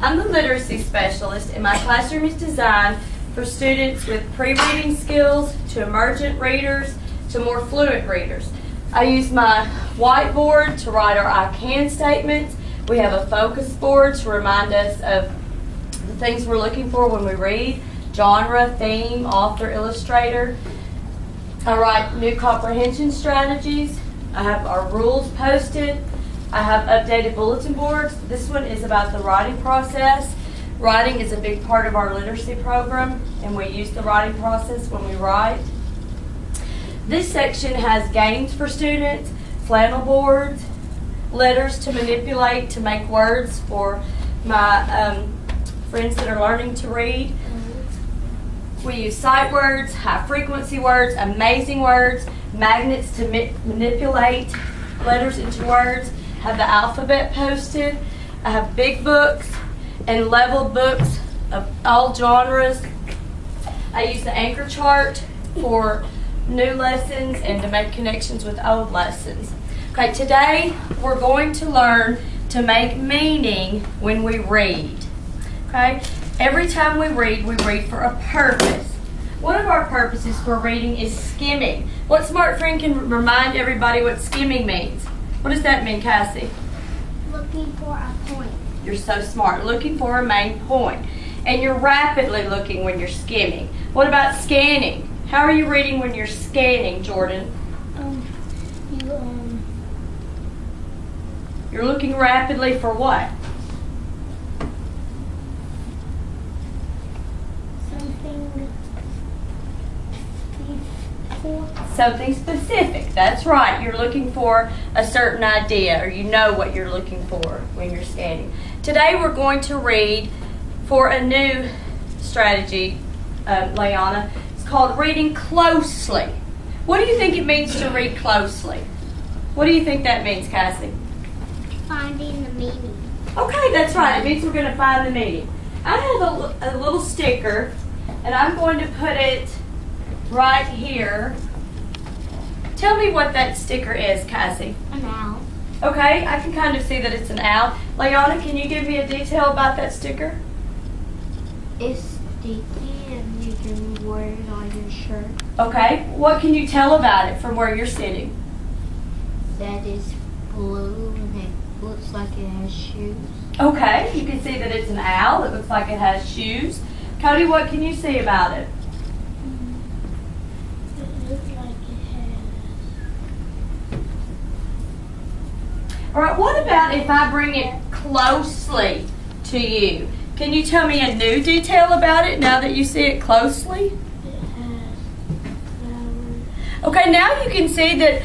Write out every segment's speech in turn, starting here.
I'm the literacy specialist, and my classroom is designed for students with pre-reading skills to emergent readers to more fluent readers. I use my whiteboard to write our I can statements. We have a focus board to remind us of the things we're looking for when we read, genre, theme, author, illustrator. I write new comprehension strategies. I have our rules posted. I have updated bulletin boards. This one is about the writing process. Writing is a big part of our literacy program, and we use the writing process when we write. This section has games for students, flannel boards, letters to manipulate to make words for my friends that are learning to read. We use sight words, high frequency words, amazing words, magnets to manipulate letters into words. I have the alphabet posted. I have big books and leveled books of all genres. I use the anchor chart for new lessons and to make connections with old lessons. Okay, today we're going to learn to make meaning when we read. Okay, every time we read for a purpose. One of our purposes for reading is skimming. What smart friend can remind everybody what skimming means? What does that mean, Cassie? Looking for a point. You're so smart. Looking for a main point. And you're rapidly looking when you're skimming. What about scanning? How are you reading when you're scanning, Jordan? You're looking rapidly for what? Something specific. That's right. You're looking for a certain idea, or you know what you're looking for when you're scanning. Today we're going to read for a new strategy, Leanna. It's called reading closely. What do you think it means to read closely? What do you think that means, Cassie? Finding the meaning. Okay, that's right. It means we're going to find the meaning. I have a little sticker, and I'm going to put it right here. Tell me what that sticker is, Cassie. An owl. Okay, I can kind of see that it's an owl. Leanna, can you give me a detail about that sticker? It's sticky and you can wear it on your shirt. Okay, what can you tell about it from where you're sitting? That is blue and it looks like it has shoes. Okay, you can see that it's an owl. It looks like it has shoes. Cody, what can you see about it? It looks like it has. All right, what about if I bring it closely to you? Can you tell me a new detail about it now that you see it closely? It has flowers. Okay, now you can see that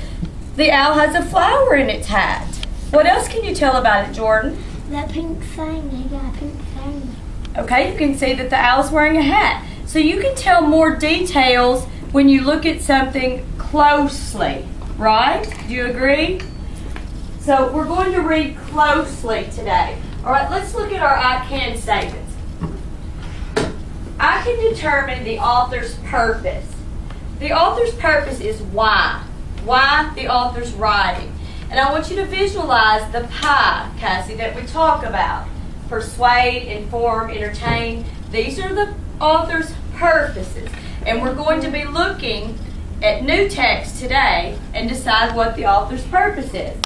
the owl has a flower in its hat. What else can you tell about it, Jordan? That pink thing, they got a pink thing. Okay, you can see that the owl's wearing a hat. So you can tell more details when you look at something closely, right? Do you agree? So we're going to read closely today. All right, let's look at our I can statements. I can determine the author's purpose. The author's purpose is why. Why the author's writing. And I want you to visualize the pie, Cassie, that we talk about. Persuade, inform, entertain. These are the author's purposes. And we're going to be looking at new text today and decide what the author's purpose is.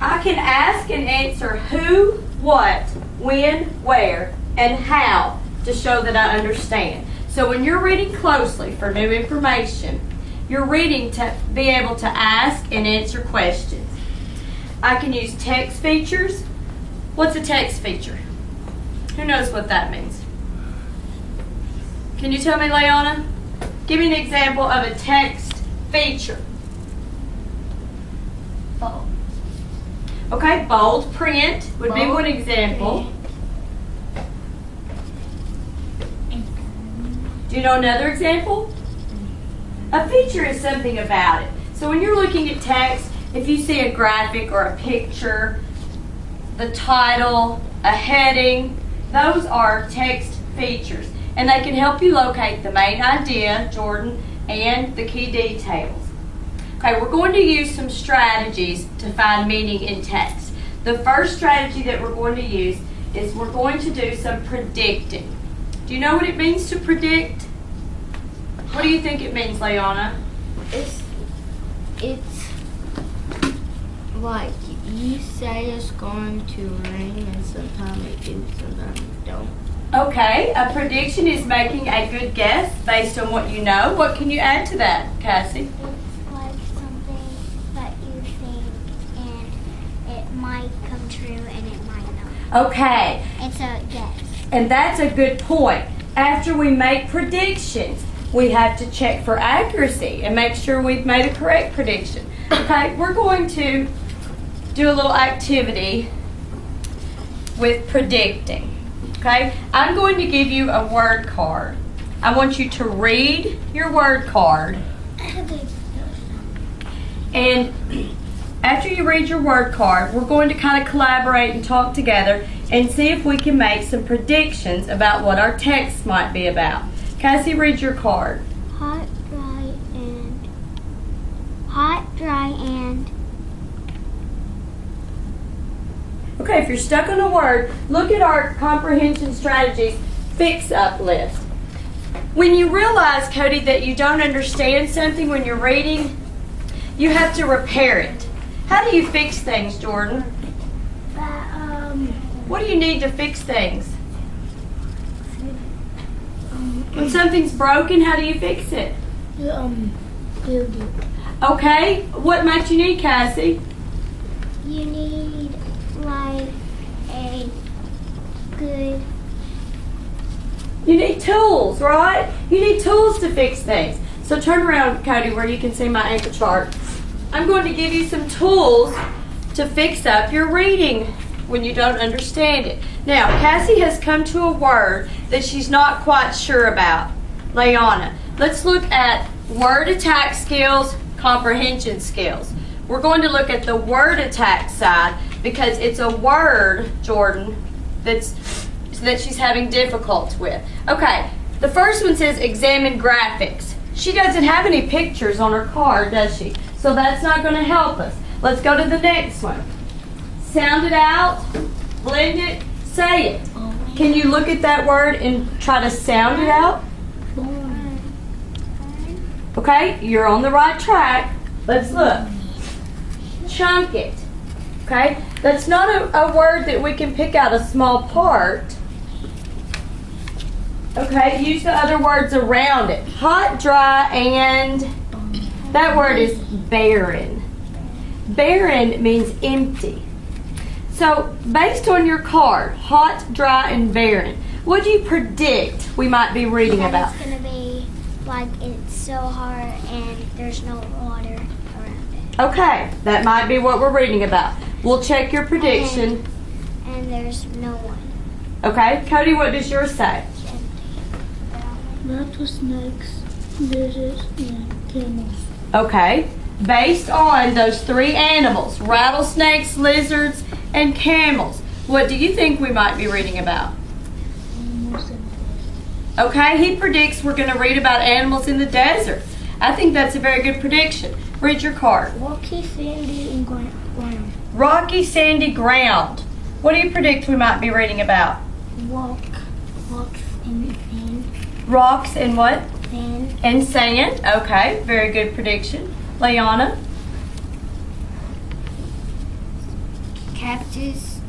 I can ask and answer who, what, when, where, and how to show that I understand. So when you're reading closely for new information, you're reading to be able to ask and answer questions. I can use text features. What's a text feature? Who knows what that means? Can you tell me, Leanna? Give me an example of a text feature. Bold. Okay, bold print would be one example. Do you know another example? A feature is something about it. So when you're looking at text, if you see a graphic or a picture, the title, a heading, those are text features. And they can help you locate the main idea, Jordan, and the key details. Okay, we're going to use some strategies to find meaning in text. The first strategy that we're going to use is we're going to do some predicting. Do you know what it means to predict? What do you think it means, Leona? It's like you say it's going to rain and sometimes it do, sometimes it don't. Okay, a prediction is making a good guess based on what you know. What can you add to that, Cassie? It's like something that you think and it might come true and it might not. Okay, It's a guess. and that's a good point. After we make predictions, we have to check for accuracy and make sure we've made a correct prediction. Okay, we're going to do a little activity with predicting. Okay, I'm going to give you a word card. I want you to read your word card. And after you read your word card, we're going to kind of collaborate and talk together and see if we can make some predictions about what our text might be about. Cassie, read your card. Hot, dry, and Okay, if you're stuck on a word, look at our comprehension strategies fix-up list. When you realize, Cody, that you don't understand something when you're reading, you have to repair it. How do you fix things, Jordan? What do you need to fix things? When something's broken, how do you fix it? build it. Okay, what might you need, Cassie? You need like a good. You need tools, right? You need tools to fix things. So turn around, Cody, where you can see my ankle chart. I'm going to give you some tools to fix up your reading when you don't understand it. Now, Cassie has come to a word that she's not quite sure about. Leona, let's look at word attack skills, comprehension skills. We're going to look at the word attack side because it's a word, Jordan, that she's having difficulty with. Okay, the first one says examine graphics. She doesn't have any pictures on her card, does she? So that's not going to help us. Let's go to the next one. Sound it out, blend it, say it. Can you look at that word and try to sound it out? Okay, you're on the right track. Let's look. Chunk it. Okay, that's not a word that we can pick out a small part. Okay, use the other words around it. Hot, dry, and that word is barren. Barren means empty. So, based on your card, hot, dry, and barren, what do you predict we might be reading about? It's gonna be like it's so hard and there's no water around it. Okay, that might be what we're reading about. We'll check your prediction. And there's no one. Okay, Cody, what does yours say? Rattlesnakes, lizards, and camels. Okay, based on those three animals, rattlesnakes, lizards, and camels, what do you think we might be reading about? Okay, he predicts we're going to read about animals in the desert. I think that's a very good prediction. Read your card. Rocky, sandy, and ground. Rocky, sandy ground. What do you predict we might be reading about? Rocks and sand. Rocks and what? Sand. And sand. Okay, very good prediction. Leona? Cactus,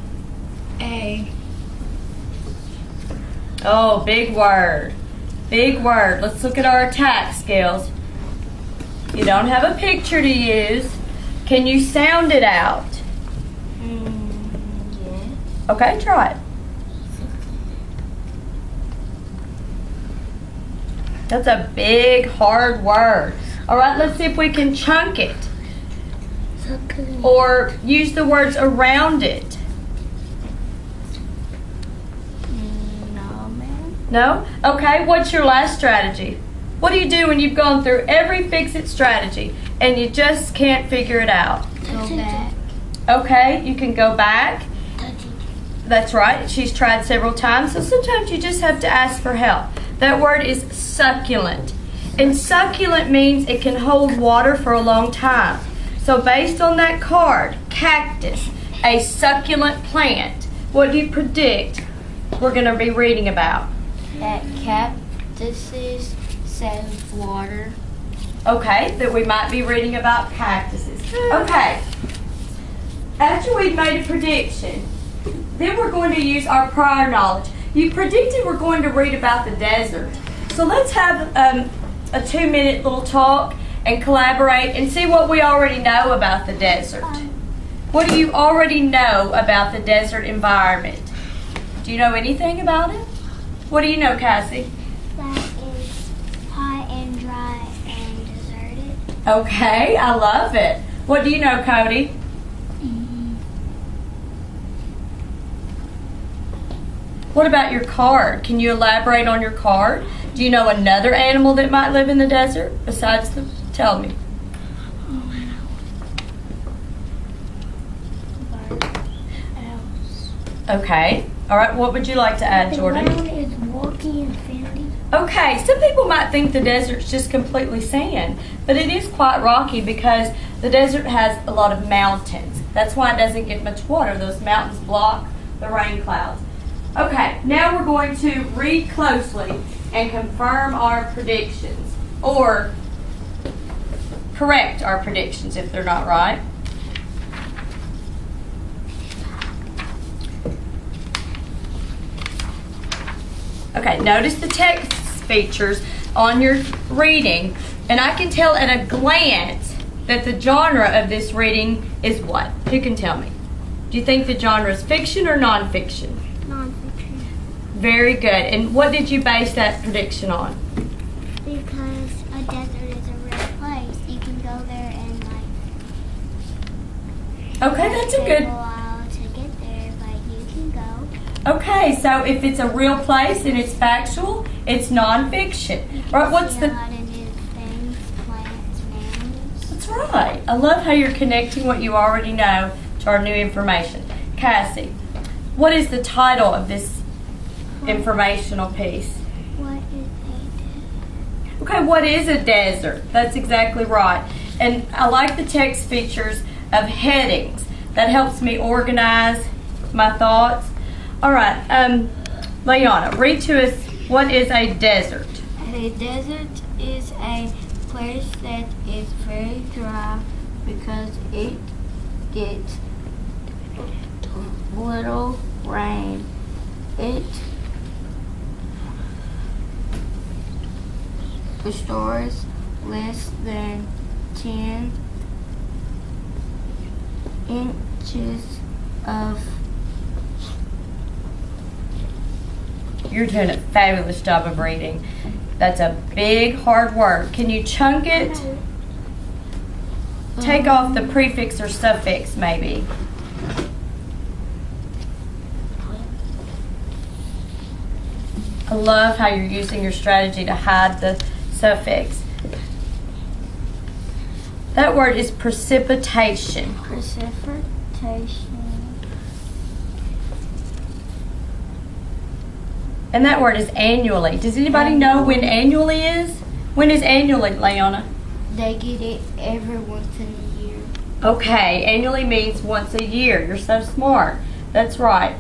a. Oh, big word. Big word. Let's look at our attack skills. You don't have a picture to use. Can you sound it out? Yeah. Okay, try it. That's a big, hard word. All right, let's see if we can chunk it. Succulent. Or use the words around it. No, man. No? Okay, what's your last strategy? What do you do when you've gone through every fix-it strategy and you just can't figure it out? Go back. Okay, you can go back. That's right, she's tried several times, so sometimes you just have to ask for help. That word is succulent. And succulent means it can hold water for a long time. So based on that card, cactus, a succulent plant. What do you predict we're going to be reading about? That cactuses save water. Okay, that we might be reading about cactuses. Okay. After we've made a prediction, then we're going to use our prior knowledge. You predicted we're going to read about the desert. So let's have a 2-minute little talk and collaborate and see what we already know about the desert. What do you already know about the desert environment? Do you know anything about it? What do you know, Cassie? That is hot and dry and deserted. Okay, I love it. What do you know, Cody? What about your card? Can you elaborate on your card? Do you know another animal that might live in the desert besides the... Tell me. Okay. All right. What would you like to add, Jordan? The ground is walking infinity. Okay. Some people might think the desert's just completely sand, but it is quite rocky because the desert has a lot of mountains. That's why it doesn't get much water. Those mountains block the rain clouds. Okay. Now we're going to read closely and confirm our predictions, or correct our predictions if they're not right. Okay, notice the text features on your reading, and I can tell at a glance that the genre of this reading is what? Who can tell me? Do you think the genre is fiction or nonfiction? Nonfiction. Very good. And what did you base that prediction on? Because a desert is a real place. You can go there and Okay, that's a take good... a while to get there, but you can go. Okay, so if it's a real place and it's factual, it's nonfiction. You can Right, what's see the... a lot of new things, plants, animals. That's right. I love how you're connecting what you already know to our new information. Cassie, what is the title of this informational piece? What is a desert? Okay, what is a desert? That's exactly right. And I like the text features of headings. That helps me organize my thoughts. All right, Leona, read to us, what is a desert? A desert is a place that is very dry because it gets little rain. It stores less than 10 inches of... You're doing a fabulous job of reading. That's a big, hard word. Can you chunk it? Take off the prefix or suffix, maybe. I love how you're using your strategy to hide the suffix. That word is precipitation. Precipitation. And that word is annually. Does anybody know when annually is? When is annually, Leona? They get it every once in a year. Okay, annually means once a year. You're so smart. That's right.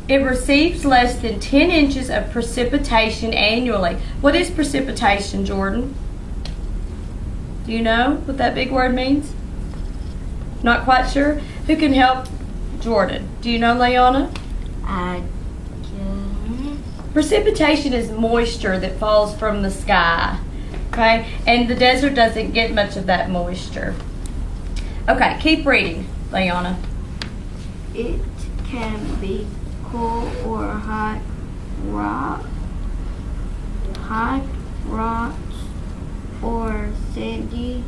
It receives less than 10 inches of precipitation annually. What is precipitation, Jordan? Do you know what that big word means? Not quite sure? Who can help Jordan? Do you know, Leona? I don't. Precipitation is moisture that falls from the sky. Okay? And the desert doesn't get much of that moisture. Okay, keep reading, Leona. It can be cool or hot rocks or sandy.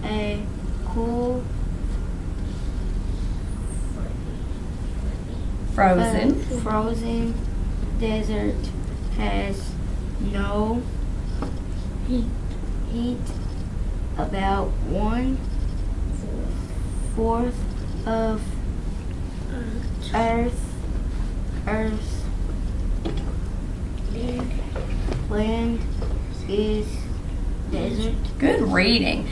A cool frozen desert has no heat. About 1/4 of Earth's land is desert. Good reading.